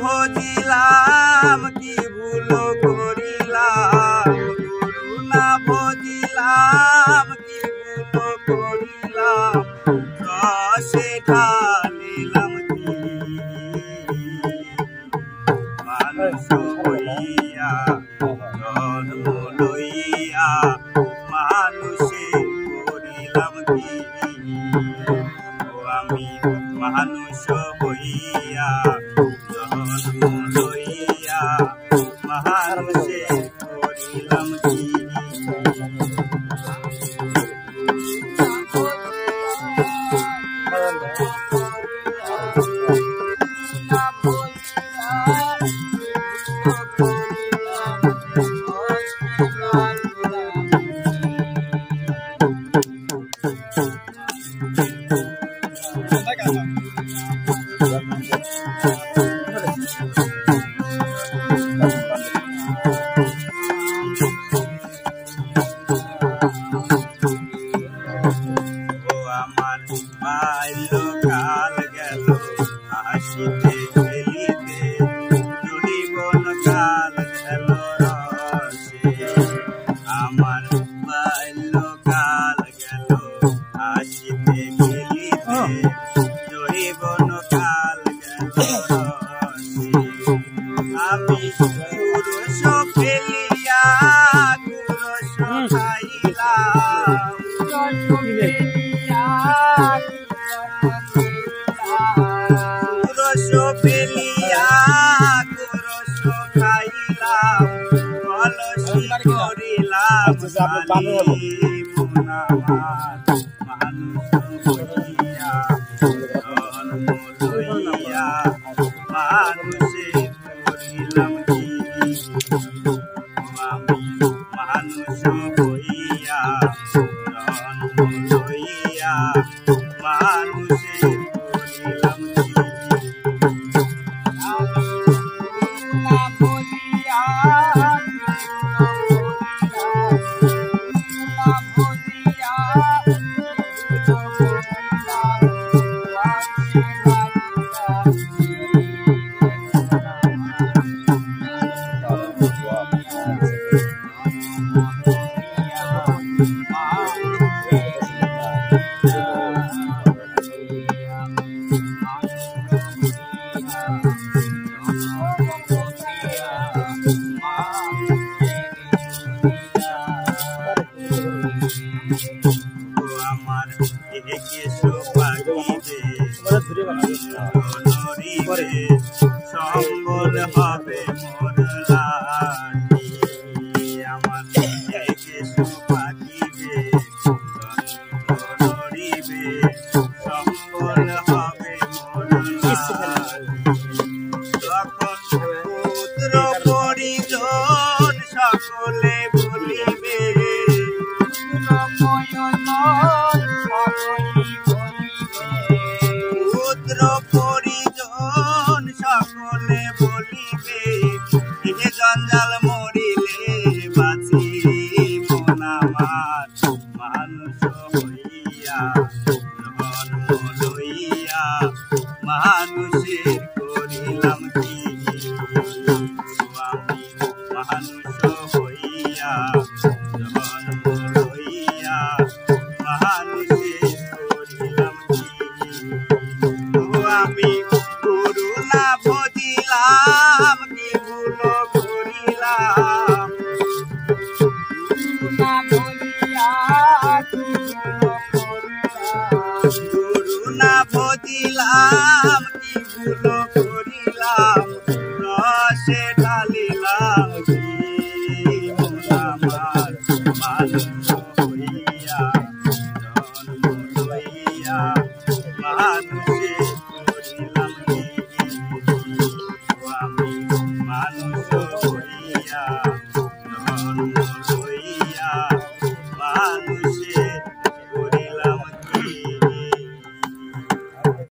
ভজিলাম কি ভুল করিলাম, গুরু না ভজিলাম কি ভুল করিলাম, রসে ঢালিলাম কি মানুষ হইয়া জন্ম লইয়া মানুষে করিলাম কি, ও আমি মানুষ হইয়া জন্ম লইয়া মানুষে করিলাম কি। বাল্যকাল গেল হাসিতে খেলিতে, যৌবন কাল গেল রসে, আমার বাল্যকাল গেল হাসিতে খেলিতে, যৌবন কাল গেল রসে, আমি পুরুষ ফেলিয়া পুরুষ খাইলাম, পুরুষ ফেলিয়া পুরুষ খাইলাম, কলসি করিলাম মানুষ হইয়া জন্ম লইয়া মানুষে করিলাম কি, আমি মানুষ হইয়া জন্ম লইয়া মানুষে করিলাম কি। আমার একে সোপাগিবে নরিবে, সম্বল হবে মোর লাঠি, আমার একে সোপাগিবে নরিবে, সম্বল হবে মোর লাঠি, তখন পুত্র পরিজন সকলে বলিবে, পুত্র পরিজন সকলে বলিবে, এ জঞ্জাল মরিলে বাঁচিব না আমার, মানুষ হইয়া জন্ম লইয়া মানুষের করিলাম কি, আমি মানুষ হইয়া জন্ম লইয়া মানুষের করিলাম কি, আমি গুরু না ভজিলাম কি ভুল করিলাম, গুরু না ভজিলাম কি ভুল করিলাম, রসে ঢালিলাম কি আমার মানুষ হইয়া জন্ম লইয়া মানুষে করিলাম কি, আমি মানুষ হইয়া